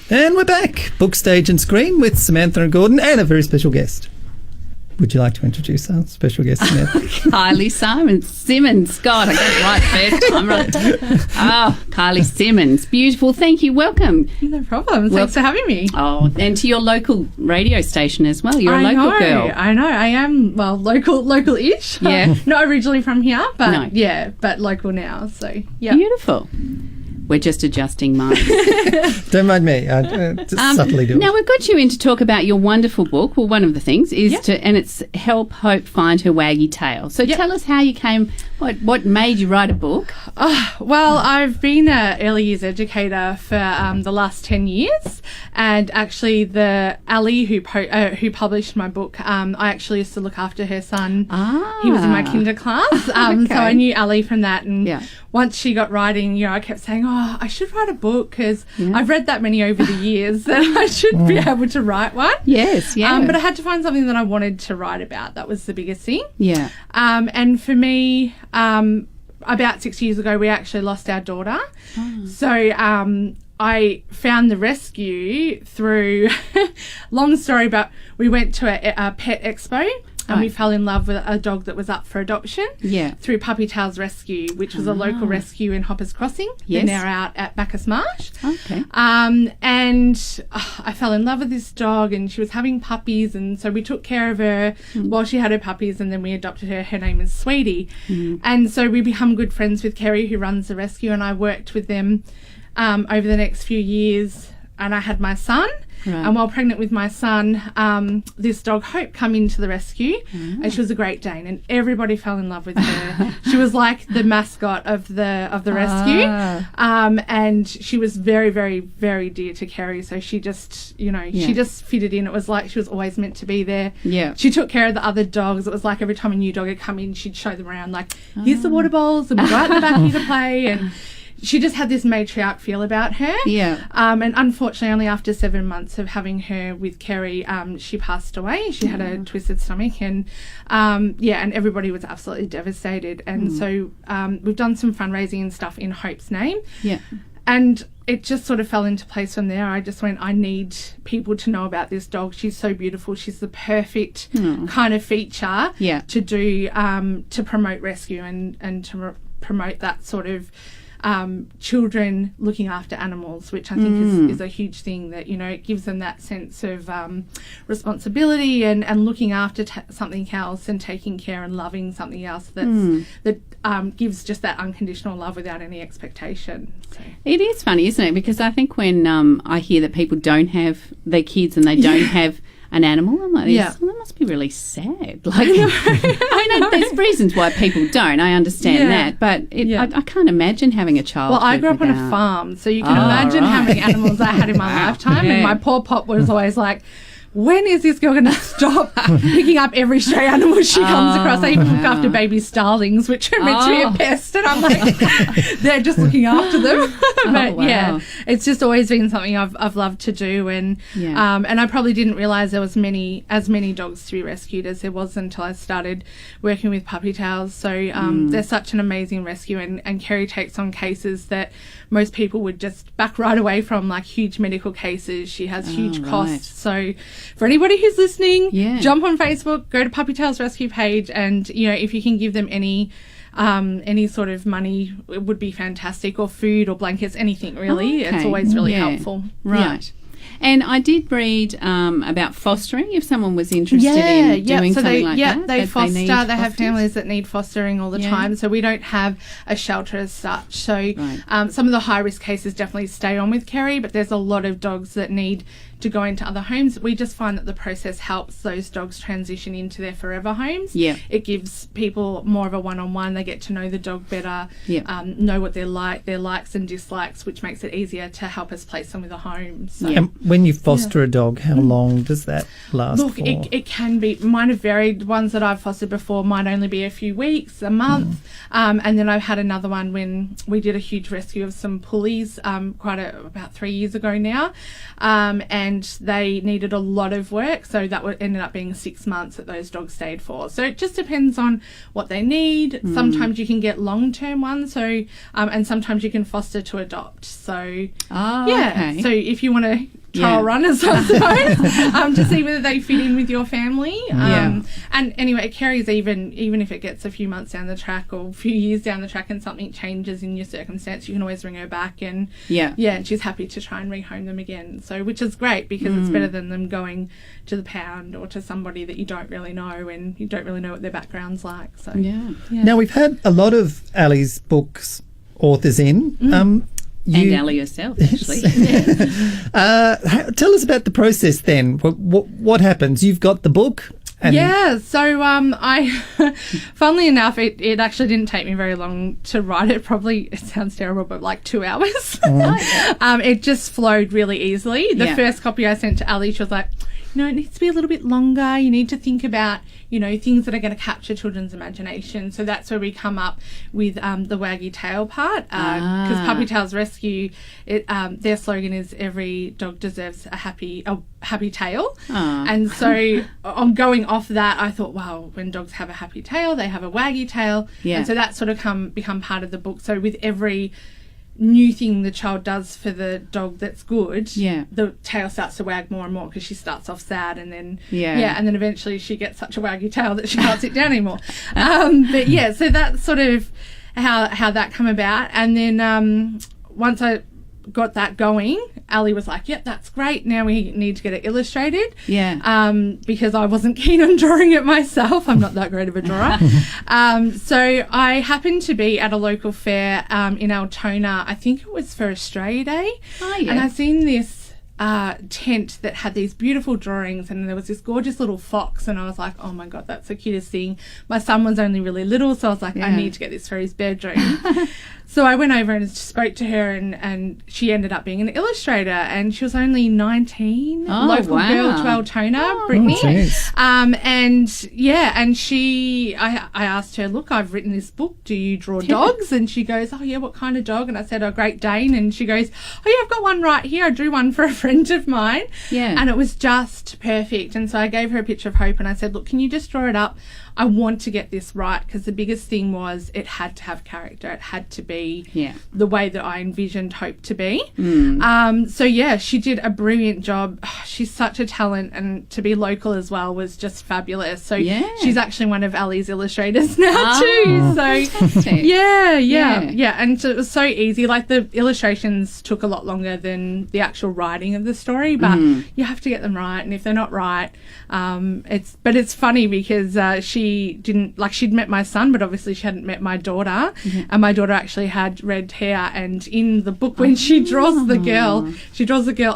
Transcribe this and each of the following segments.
And we're back, book, stage and screen, with Samantha and Gordon and a very special guest. Would you like to introduce our special guest, Samantha? Kylie Symons. God, I got it right first time. Right. Oh, Kylie Symons. Beautiful. Thank you. Welcome. No problem. Thanks for having me. Oh, and to your local radio station as well. You're a local girl. I know. I am, well, local-ish. Yeah. Not originally from here, but No. yeah, but local now. So, yeah. Beautiful. We're just adjusting mics. Don't mind me. I just subtly do it. Now, we've got you in to talk about your wonderful book. Well, one of the things is and it's Help Hope Find Her Waggy Tail. So tell us how you came, what made you write a book? Well, I've been an early years educator for the last 10 years, and actually Ali who published my book, I actually used to look after her son. He was in my kinder class, so I knew Ali from that, and once she got writing, I kept saying, I should write a book because I've read that many over the years that I should be able to write one. Yes, yeah. But I had to find something that I wanted to write about. That was the biggest thing. Yeah. And for me, about 6 years ago, we actually lost our daughter. So I found the rescue through, long story, but we went to a pet expo. And we fell in love with a dog that was up for adoption through Puppy Tails Rescue, which was a local rescue in Hoppers Crossing. They're now out at Bacchus Marsh. Okay. And I fell in love with this dog, and she was having puppies, and so we took care of her while she had her puppies, and then we adopted her. Her name is Sweetie. And so we become good friends with Kerry, who runs the rescue, and I worked with them over the next few years, and I had my son. Right. And while pregnant with my son, this dog Hope come into the rescue, and she was a Great Dane, and everybody fell in love with her. She was like the mascot of the rescue, and she was very, very, very dear to Kerry. So she just, she just fitted in. It was like she was always meant to be there. Yeah. She took care of the other dogs. It was like every time a new dog had come in, she'd show them around, like, here's the water bowls, and we'll go out in the back here to play, and she just had this matriarch feel about her. Yeah. And unfortunately, only after 7 months of having her with Kerry, she passed away. She had a twisted stomach, and and everybody was absolutely devastated. And so we've done some fundraising and stuff in Hope's name. Yeah. And it just sort of fell into place from there. I just went, I need people to know about this dog. She's so beautiful. She's the perfect kind of feature to do to promote rescue and to promote that sort of children looking after animals, which I think is a huge thing, that, it gives them that sense of responsibility and looking after something else and taking care and loving something else that gives just that unconditional love without any expectation. So. It is funny, isn't it? Because I think when I hear that people don't have their kids and they don't have an animal, I'm like, well, that must be really sad. Like, I know there's reasons why people don't. I understand that, but I can't imagine having a child. Well, I grew up on a farm, so you can imagine how many animals I had in my lifetime, and my poor pop was always like, when is this girl going to stop picking up every stray animal she comes across? I even look after baby starlings, which are meant to be a pest, and I'm like, they're just looking after them. But it's just always been something I've loved to do, and I probably didn't realise there was as many dogs to be rescued as there was until I started working with Puppy Tails. So they're such an amazing rescue, and Kerry takes on cases that most people would just back right away from, like huge medical cases. She has huge costs. So for anybody who's listening, jump on Facebook, go to Puppy Tails Rescue page, and if you can give them any sort of money, it would be fantastic, or food or blankets, anything really. It's always really helpful. Right. And I did read about fostering, if someone was interested in doing something like that. They foster. They have families that need fostering all the time. So we don't have a shelter as such. So some of the high-risk cases definitely stay on with Kerry, but there's a lot of dogs that need to go into other homes. We just find that the process helps those dogs transition into their forever homes. Yeah. It gives people more of a one-on-one. They get to know the dog better, know what they're like, their likes and dislikes, which makes it easier to help us place them with a home. So. And when you foster a dog, how long does that last Look, for? it can be. Mine have varied. Ones that I've fostered before might only be a few weeks, a month. And then I've had another one when we did a huge rescue of some pulleys about 3 years ago now. And they needed a lot of work. So that ended up being 6 months that those dogs stayed for. So it just depends on what they need. Sometimes you can get long-term ones. So, and sometimes you can foster to adopt. So, okay. So if you want to trial runners, I suppose, to see whether they fit in with your family. And anyway, it carries even if it gets a few months down the track or a few years down the track and something changes in your circumstance, you can always ring her back and and she's happy to try and rehome them again. So, which is great because it's better than them going to the pound or to somebody that you don't really know and you don't really know what their background's like. So Now, we've had a lot of Ali's books authors in. And Ali herself, actually. Tell us about the process then. What happens? You've got the book. So I, funnily enough, it actually didn't take me very long to write it. Probably, it sounds terrible, but like 2 hours. It just flowed really easily. The first copy I sent to Ali, she was like, it needs to be a little bit longer. You need to think about, things that are going to capture children's imagination. So that's where we come up with the waggy tail part. Because Puppy Tales Rescue, their slogan is every dog deserves a happy tail. And so on going off that, I thought, wow, when dogs have a happy tail, they have a waggy tail. And so that's sort of become part of the book. So with every new thing the child does for the dog that's good, the tail starts to wag more and more because she starts off sad and then and then eventually she gets such a waggy tail that she can't sit down anymore. So that's sort of how that come about. And then once I got that going, Ali was like, yep, that's great, now we need to get it illustrated. Because I wasn't keen on drawing it myself. I'm not that great of a drawer. So I happened to be at a local fair in Altona. I think it was for Australia Day. And I seen this tent that had these beautiful drawings and there was this gorgeous little fox and I was like, oh my God, that's the cutest thing. My son was only really little, so I was like, I need to get this for his bedroom. So I went over and spoke to her and she ended up being an illustrator and she was only 19, local girl to Altona, Brittany. And I asked her, look, I've written this book, do you draw dogs? And she goes, oh yeah, what kind of dog? And I said, a Great Dane. And she goes, oh yeah, I've got one right here. I drew one for a friend of mine. And it was just perfect. And so I gave her a picture of Hope and I said, look, can you just draw it up? I want to get this right because the biggest thing was it had to have character. It had to be the way that I envisioned Hope to be. She did a brilliant job. She's such a talent and to be local as well was just fabulous. So she's actually one of Ali's illustrators now too. So fantastic. And so it was so easy. Like the illustrations took a lot longer than the actual writing of the story, but you have to get them right. And if they're not right, it's funny because she'd met my son, but obviously she hadn't met my daughter. And my daughter actually had red hair. And in the book, when she draws the girl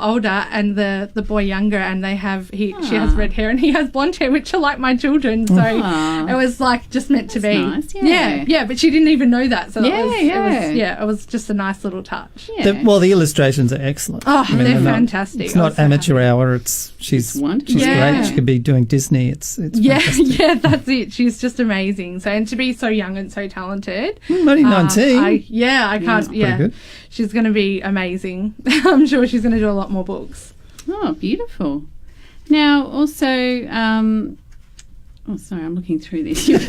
older and the boy younger, and she has red hair and he has blonde hair, which are like my children. So it was like just meant to be. Nice, but she didn't even know that. So it was just a nice little touch. The illustrations are excellent. They're fantastic. It's not amateur hour. She's wonderful. She's great. She could be doing Disney. It's fantastic. That's it. She's just amazing. So, and to be so young and so talented. Only 19. I can't. Good. She's going to be amazing. I'm sure she's going to do a lot more books. Oh, beautiful. Now, also, sorry, I'm looking through this. She's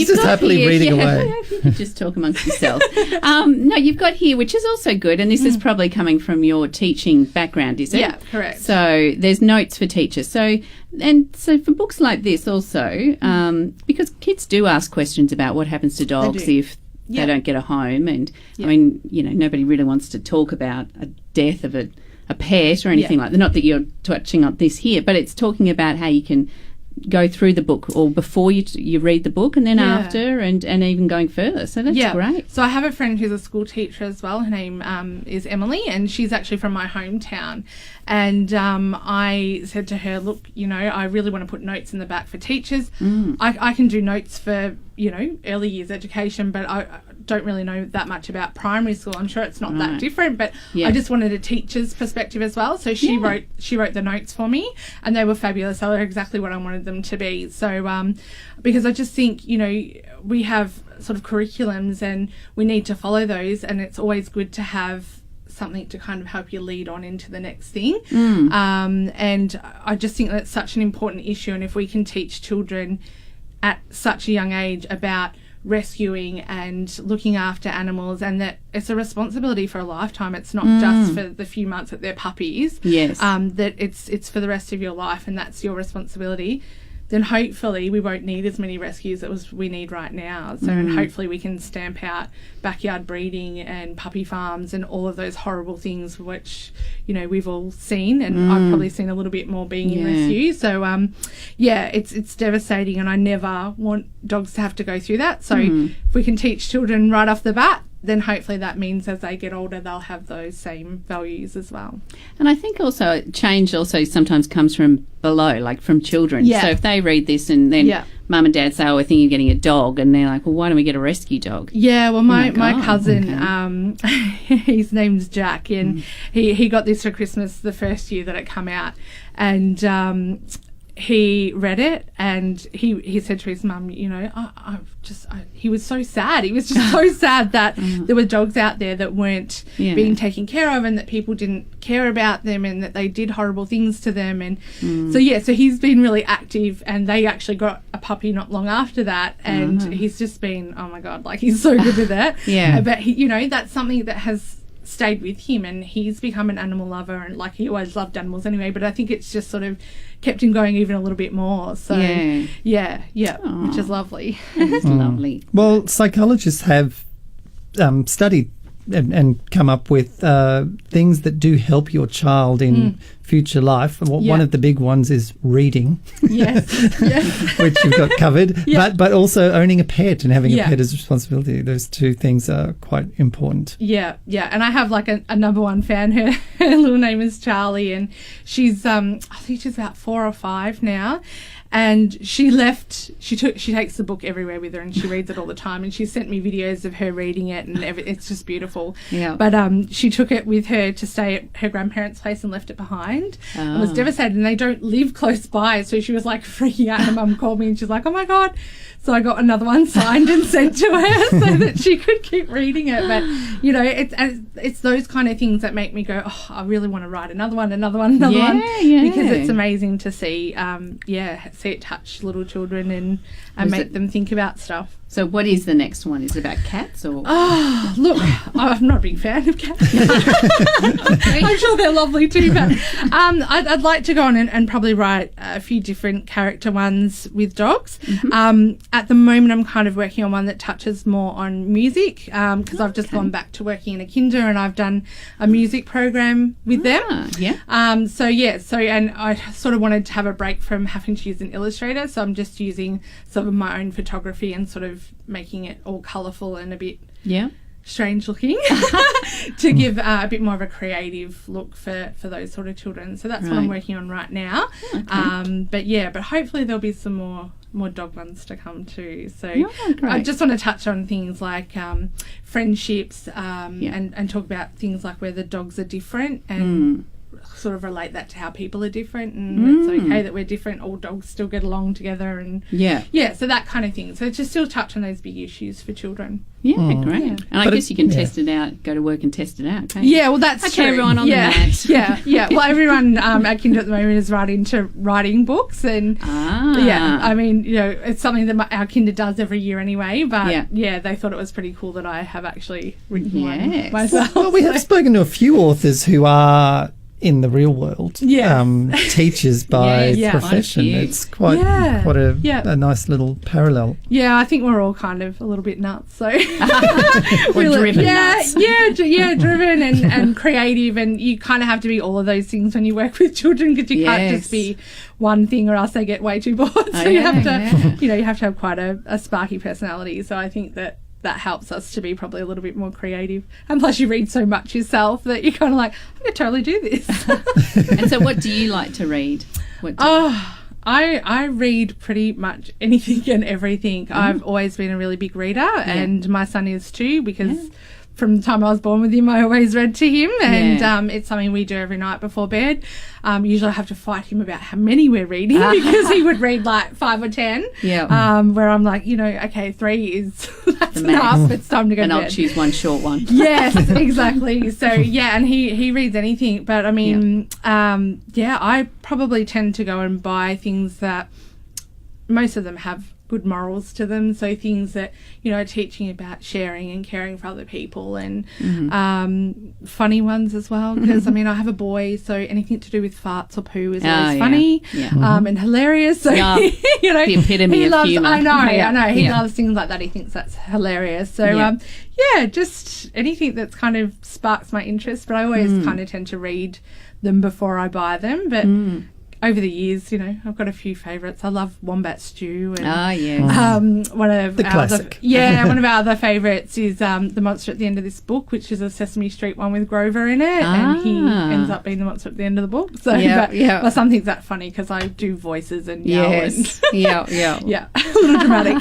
just happily reading away. You could just talk amongst yourself. No, you've got here, which is also good, and this is probably coming from your teaching background, is it? Yeah, correct. So there's notes for teachers. So for books like this also, because kids do ask questions about what happens to dogs if they don't get a home, and I mean, nobody really wants to talk about a death of a pet or anything like that. Not that you're touching on this here, but it's talking about how you can go through the book or before you read the book and then after and even going further. So that's great. So I have a friend who's a school teacher as well. Her name is Emily, and she's actually from my hometown. And I said to her, look, I really want to put notes in the back for teachers. I can do notes for, early years education, but don't really know that much about primary school. I'm sure it's not that different, but I just wanted a teacher's perspective as well. So she wrote the notes for me, and they were fabulous. They were exactly what I wanted them to be. So because I just think, you know, we have sort of curriculums and we need to follow those, and it's always good to have something to kind of help you lead on into the next thing. And I just think that's such an important issue, and if we can teach children at such a young age about rescuing and looking after animals, and that it's a responsibility for a lifetime. It's not just for the few months that they're puppies. Yes. That it's for the rest of your life, and that's your responsibility. Then hopefully we won't need as many rescues as we need right now. So and hopefully we can stamp out backyard breeding and puppy farms and all of those horrible things which, you know, we've all seen, and I've probably seen a little bit more being in rescue. So it's devastating, and I never want dogs to have to go through that. So if we can teach children right off the bat, then hopefully that means as they get older they'll have those same values as well. And I think also change also sometimes comes from below, like from children. So if they read this and then mum and dad say, oh, we're thinking of getting a dog, and they're like, well, why don't we get a rescue dog? Yeah, well, my cousin, his name's Jack, and he got this for Christmas the first year that it came out, and he read it, and he said to his mum, you know, he was so sad. He was just so sad that there were dogs out there that weren't being taken care of, and that people didn't care about them, and that they did horrible things to them. And so he's been really active, and they actually got a puppy not long after that, and he's just been, oh my God, like he's so good with it. But he, you know, that's something that has stayed with him, and he's become an animal lover, and like he always loved animals anyway, but I think it's just sort of kept him going even a little bit more. So which is lovely. It's lovely. Well, psychologists have studied and come up with things that do help your child in future life. One of the big ones is reading. Yes. Which you've got covered. But also owning a pet and having a pet as a responsibility. Those two things are quite important. Yeah. And I have like a number one fan. Her little name is Charlie, and she's I think she's about 4 or 5 now. And she takes the book everywhere with her, and she reads it all the time, and she sent me videos of her reading it, and it's just beautiful. But she took it with her to stay at her grandparents' place and left it behind. I was devastated, and they don't live close by, so she was like freaking out. Her mum called me, and she's like, oh my God. So I got another one signed and sent to her so that she could keep reading it. But, you know, it's those kind of things that make me go, oh, I really want to write another one. Because it's amazing to see it touch little children and make them think about stuff. So what is the next one? Is it about cats or? Oh, look, I'm not a big fan of cats. I'm sure they're lovely too, but I'd like to go on and probably write a few different character ones with dogs. At the moment, I'm kind of working on one that touches more on music, because I've just gone back to working in a kinder, and I've done a music program with them. And I sort of wanted to have a break from having to use an illustrator, so I'm just using some of my own photography and sort of making it all colourful and a bit strange looking to give a bit more of a creative look for those sort of children. So that's what I'm working on right now. But hopefully there'll be some more dog ones to come too. So I just want to touch on things like friendships and talk about things like where the dogs are different, and sort of relate that to how people are different, and it's okay that we're different, all dogs still get along together, and so that kind of thing. So to still touch on those big issues for children. Great. And I guess you can test it out, go to work and test it out, can't you? Yeah, well, that's true. Everyone on the mat. Well, everyone at Kinder at the moment is writing books, and I mean, you know, it's something that our Kinder does every year anyway, but they thought it was pretty cool that I have actually written one myself. Well, we have spoken to a few authors who are in the real world, teachers by profession. It's quite a nice little parallel. Yeah, I think we're all kind of a little bit nuts. So we're driven nuts. Driven and creative, and you kind of have to be all of those things when you work with children, because you can't just be one thing, or else they get way too bored. So you have to have quite a sparky personality. So I think that helps us to be probably a little bit more creative. And plus you read so much yourself that you're kind of like, I could totally do this. And so what do you like to read? I read pretty much anything and everything. I've always been a really big reader, and my son is too, because from the time I was born with him, I always read to him, and it's something we do every night before bed. Usually I have to fight him about how many we're reading because he would read like 5 or 10. Where I'm like, okay, 3 is that's enough. It's time to go to bed. And I'll choose one short one. Yes, exactly. So and he reads anything, but I mean, I probably tend to go and buy things that most of them have good morals to them, so things that are teaching about sharing and caring for other people, and funny ones as well, because I mean I have a boy, so anything to do with farts or poo is always funny and hilarious, so the epitome of humour. I know he loves things like that. He thinks that's hilarious, so just anything that's kind of sparks my interest, but I always kind of tend to read them before I buy them, but over the years, I've got a few favourites. I love Wombat Stew. And, one of the classic. One of our other favourites is The Monster at the End of This Book, which is a Sesame Street one with Grover in it, and he ends up being the monster at the end of the book. So, but some things that funny because I do voices and yell. Yes. A little dramatic.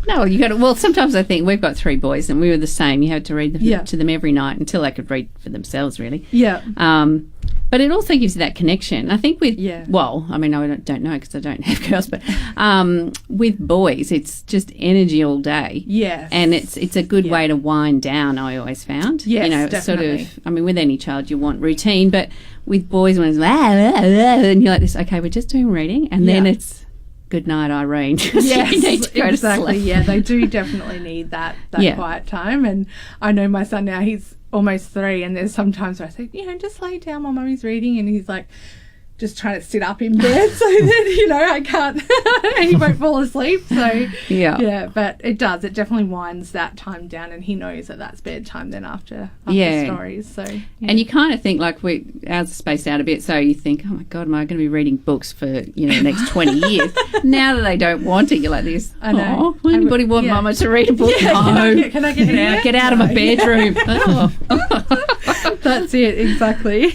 No, you got to. Well, sometimes I think we've got 3 boys, and we were the same. You had to read to them every night until they could read for themselves, really. But it also gives you that connection. I think with, well, I mean, I don't know because I don't have girls, but with boys, it's just energy all day. Yes. And it's a good way to wind down, I always found. Yes, definitely. Sort of, I mean, with any child you want routine, but with boys when it's and you're like this, okay, we're just doing reading, and then it's good night, Irene. Yes, you need to go to sleep. Yeah, they do definitely need that quiet time. And I know my son now, he's almost 3, and there's sometimes where I say, just lay down while Mummy's reading, and he's like just trying to sit up in bed so that I can't and he won't fall asleep, so but it definitely winds that time down, and he knows that that's bedtime then after stories. So and you kind of think like ours are spaced out a bit, so you think, oh my god, am I going to be reading books for the next 20 years? Now that they don't want it, you're like this, I know, anybody want Mama to read a book? No. Can I get out of my bedroom? That's it, exactly.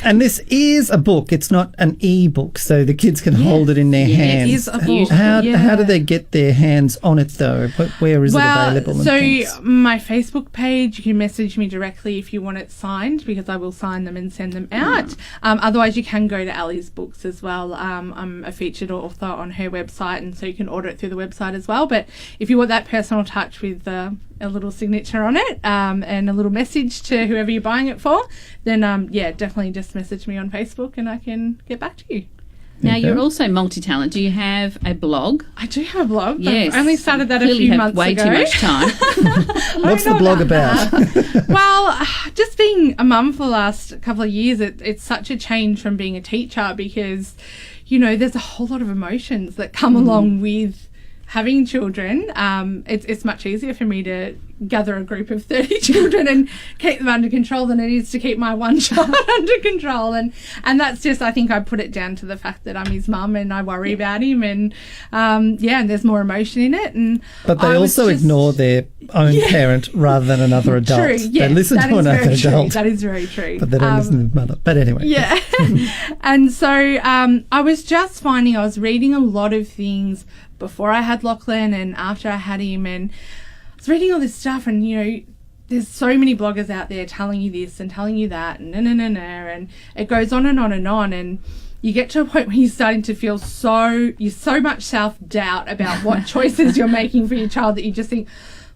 And this is a book. It's not an e-book, so the kids can hold it in their hands. It is a book. How do they get their hands on it, though? Where is it available? So my Facebook page, you can message me directly if you want it signed, because I will sign them and send them out. Otherwise, you can go to Ali's Books as well. I'm a featured author on her website, and so you can order it through the website as well. But if you want that personal touch with a little signature on it and a little message to whoever you're buying it for, then definitely just message me on Facebook and I can get back to you. Now, you're also multi-talent. Do you have a blog? I do have a blog. Yes. I only started that a few months ago. Way too much time. What's the blog about? Well, just being a mum for the last couple of years, it's such a change from being a teacher, because, there's a whole lot of emotions that come along with having children. It's much easier for me to gather a group of 30 children and keep them under control than it is to keep my one child under control. And that's just, I think I put it down to the fact that I'm his mum and I worry about him, and and there's more emotion in it. But they also ignore their own parent rather than another adult. True, they listen to another adult. That is very true. But they don't listen to the mother. But anyway. Yeah. And so I was just finding I was reading a lot of things before I had Lachlan and after I had him, and I was reading all this stuff, and there's so many bloggers out there telling you this and telling you that, and and it goes on and on and on, and you get to a point where you're starting to feel so much self-doubt about what choices you're making for your child that you just think,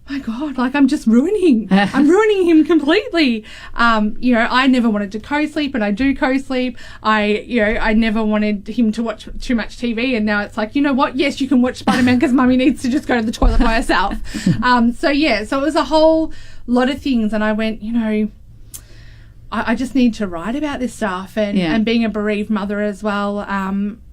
my God, like I'm ruining him completely. I never wanted to co-sleep, and I do co-sleep. I never wanted him to watch too much TV, and now it's like, you know what? Yes, you can watch Spider-Man because Mummy needs to just go to the toilet by herself. So it was a whole lot of things, and I went, I just need to write about this stuff, and being a bereaved mother as well.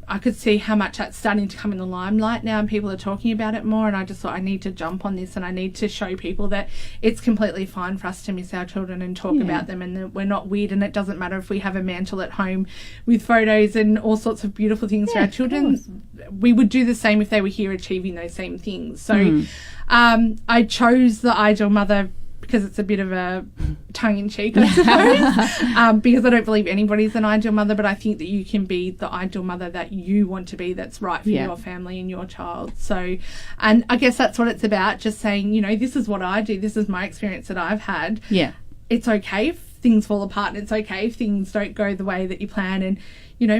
I could see how much that's starting to come in the limelight now, and people are talking about it more, and I just thought I need to jump on this, and I need to show people that it's completely fine for us to miss our children and talk about them, and that we're not weird, and it doesn't matter if we have a mantle at home with photos and all sorts of beautiful things for our children. We would do the same if they were here achieving those same things. So I chose the Ideal Mother because it's a bit of a tongue-in-cheek, I suppose, because I don't believe anybody's an ideal mother, but I think that you can be the ideal mother that you want to be, that's right for your family and your child. So, and I guess that's what it's about, just saying, this is what I do, this is my experience that I've had. Yeah. It's okay if things fall apart, and it's okay if things don't go the way that you plan, and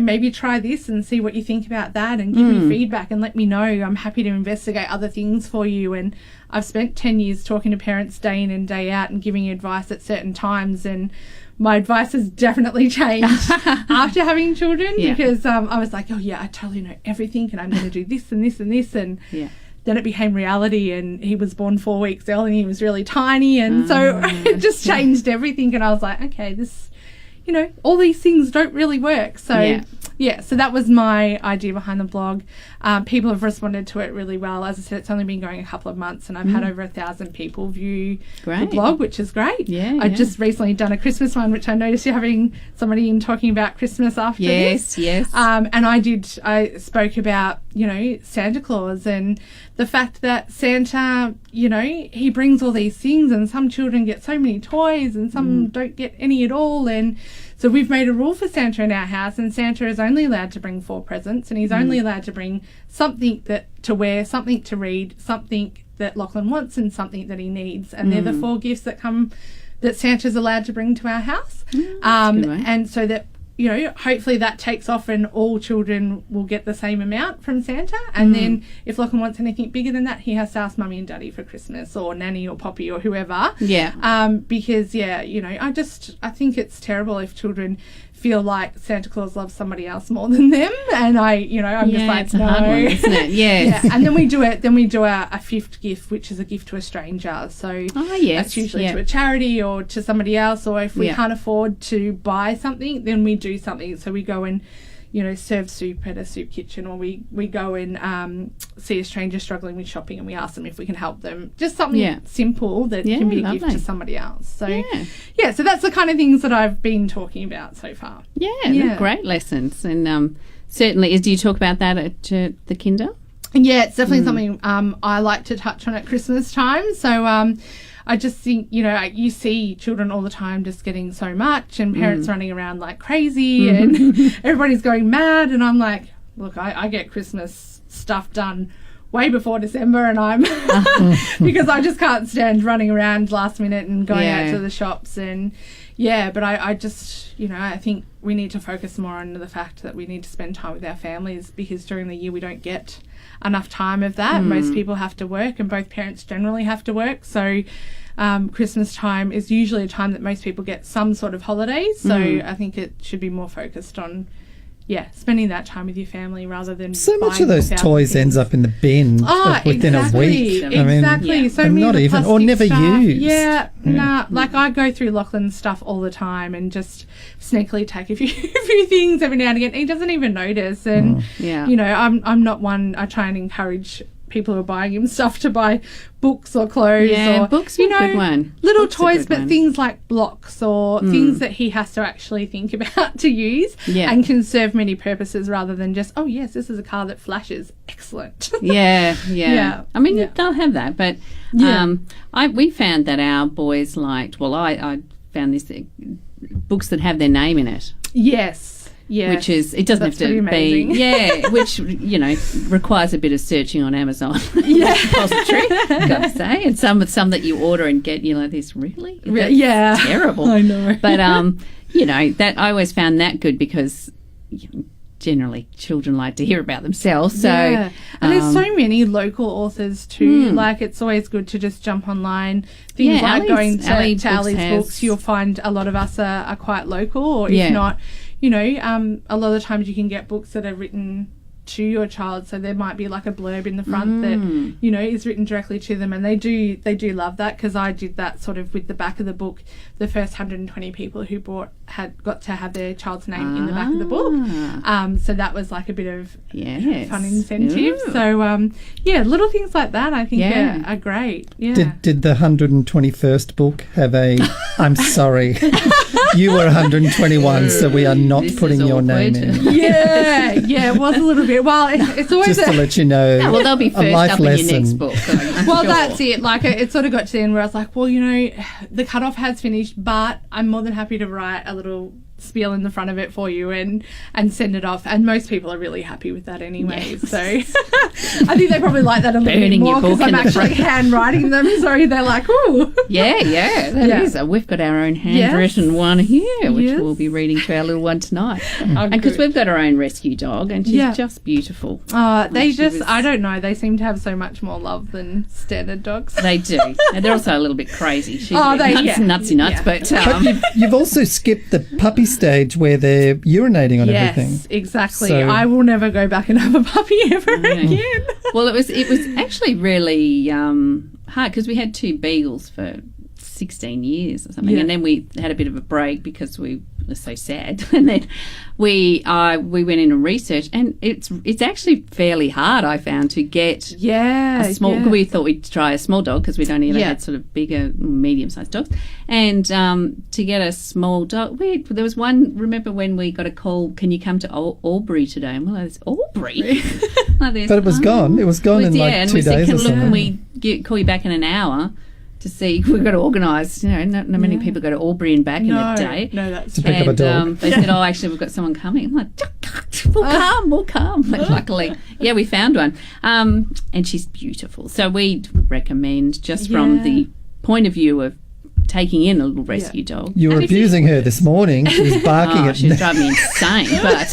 maybe try this and see what you think about that, and give me feedback and let me know. I'm happy to investigate other things for you. And I've spent 10 years talking to parents day in and day out and giving advice at certain times, and my advice has definitely changed after having children, because I was like, oh yeah, I totally know everything, and I'm going to do this and this and this, and then it became reality, and he was born 4 weeks early and he was really tiny, and so it just changed everything. And I was like, okay, this, all these things don't really work. So so that was my idea behind the blog. People have responded to it really well. As I said, it's only been going a couple of months, and I've had over 1,000 people view the blog, which is great. I've just recently done a Christmas one, which I noticed you're having somebody in talking about Christmas after this. Yes. And I spoke about, Santa Claus, and the fact that Santa, he brings all these things, and some children get so many toys and some don't get any at all. And so we've made a rule for Santa in our house, and Santa is only allowed to bring 4 presents, and he's only allowed to bring something to wear, something to read, something that Lachlan wants, and something that he needs. And they're the 4 gifts that Santa's allowed to bring to our house. And so that, hopefully that takes off and all children will get the same amount from Santa. And then if Lachlan wants anything bigger than that, he has to ask Mummy and Daddy for Christmas, or Nanny or Poppy or whoever. Because, I think it's terrible if children feel like Santa Claus loves somebody else more than them. And I'm just like, it's a hard one, isn't it? Yes. And then we do a 5th gift, which is a gift to a stranger. So that's usually to a charity or to somebody else, or if we can't afford to buy something, then we do something. So we go and serve soup at a soup kitchen, or we go and see a stranger struggling with shopping, and we ask them if we can help them. Just something simple that can be a gift to somebody else. So so that's the kind of things that I've been talking about so far. They're great lessons. And certainly, do you talk about that at the kinder? Yeah, it's definitely something I like to touch on at Christmas time. So I just think, you see children all the time just getting so much, and parents running around like crazy, and everybody's going mad. And I'm like, look, I get Christmas stuff done way before December, and I'm because I just can't stand running around last minute and going out to the shops. And but I just, I think we need to focus more on the fact that we need to spend time with our families, because during the year we don't get enough time of that. Most people have to work, and both parents generally have to work. So Christmas time is usually a time that most people get some sort of holidays. So I think it should be more focused on spending that time with your family rather than so much of those toys ends up in the bin within a week. Exactly. So many not of the even, or never stuff, used. Like I go through Lachlan's stuff all the time and just sneakily take a few things every now and again. He doesn't even notice, and I'm not one. I try and encourage people who are buying him stuff to buy books or clothes, or books are a good one. Little toys, but things like blocks or things that he has to actually think about to use and can serve many purposes, rather than just, oh yes, this is a car that flashes. Excellent. I mean, they'll have that, but we found that our boys liked. Well, I found this books that have their name in it. Yes. Yeah, which is, it doesn't have to be, which, requires a bit of searching on Amazon. Repository, got to say. And some that you order and get, this, really? That's terrible. I know. But, that I always found that good, because generally children like to hear about themselves. So, and there's so many local authors too. Like, it's always good to just jump online. Things like going to Ali's books, you'll find a lot of us are quite local, or if not, a lot of the times you can get books that are written to your child, so there might be like a blurb in the front that is written directly to them, and they do love that, because I did that sort of with the back of the book. The first 120 people who bought got to have their child's name in the back of the book, so that was like a bit of fun incentive. Ooh. So little things like that I think are great. Did the 121st book have a I'm sorry? You were 121, so we are not putting your name in. Yeah, it was a little bit. Well, it's always just to let you know. No, well, they'll be first life up lesson. in your next book. Well, that's it. Like, it sort of got to the end where I was like, well, the cutoff has finished, but I'm more than happy to write a little spiel in the front of it for you and send it off. And most people are really happy with that anyway. Yes. So I think they probably like that a little bit more because I'm actually handwriting them. So they're like, ooh. Yeah, that is. We've got our own handwritten one here, which we'll be reading to our little one tonight. And because we've got our own rescue dog and she's just beautiful. I don't know, they seem to have so much more love than standard dogs. They do. And they're also a little bit crazy. She's nutsy nuts. But you've also skipped the puppy stage where they're urinating on everything. Yes, exactly. So, I will never go back and have a puppy ever again. Well, it was actually really hard because we had 2 beagles for 16 years or something, and then we had a bit of a break because we were so sad, and then we went into research, and it's actually fairly hard, I found, to get a small. We thought we'd try a small dog because we'd only ever had sort of bigger, medium-sized dogs, and to get a small dog, there was one. Remember when we got a call? Can you come to Albury today? And we're like, Albury, but it was gone. It was gone in like 2 days. Can or something. we call you back in an hour? To see, we've got to organise. Not many people go to Albury and back in a day. No, that's to pick up a dog. They said, actually, we've got someone coming. I'm like, we'll come. But luckily, we found one. And she's beautiful. So we'd recommend, just from the point of view of taking in a little rescue dog. You were abusing her this morning. She was barking at me. She was driving me insane. But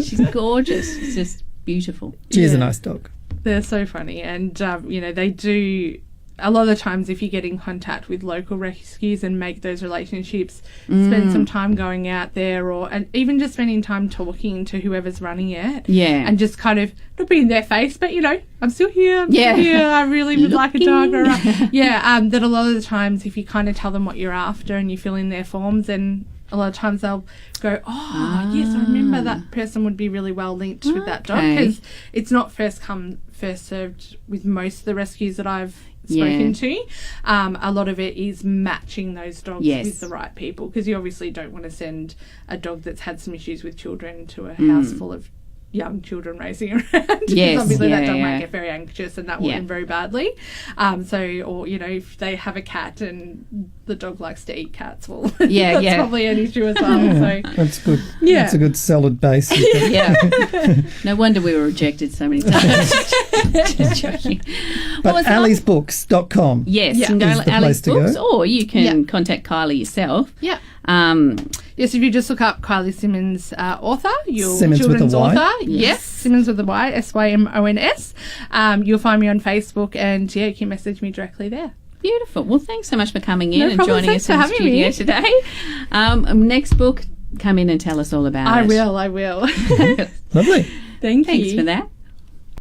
she's gorgeous. It's just beautiful. She is a nice dog. They're so funny. And, they do... A lot of the times, if you get in contact with local rescues and make those relationships, spend some time going out there, and even just spending time talking to whoever's running it, and just kind of not be in their face, but I'm still here. I'm still here. I really would like a dog. That a lot of the times, if you kind of tell them what you're after and you fill in their forms, then a lot of times they'll go, yes, I remember that person would be really well linked with that dog, because it's not first come, first served with most of the rescues that I've spoken to. A lot of it is matching those dogs with the right people, because you obviously don't want to send a dog that's had some issues with children to a house full of young children racing around. Because obviously that dog might get very anxious and that will end very badly. If they have a cat and the dog likes to eat cats, well, that's probably an issue as well. So that's good. Yeah. That's a good solid base. No wonder we were rejected so many times. Just joking. But aliesbooks.com. Yes, you can go to Ali's Books, or you can contact Kylie yourself. Yeah. Yes, if you just look up Kylie Symons, author, Simmons children's with a Y. author. Yes, Symons with a Y, Symons. You'll find me on Facebook, and you can message me directly there. Beautiful. Well, thanks so much for coming in and joining us in the studio today. Next book, come in and tell us all about it. I will. Lovely. Thanks for that.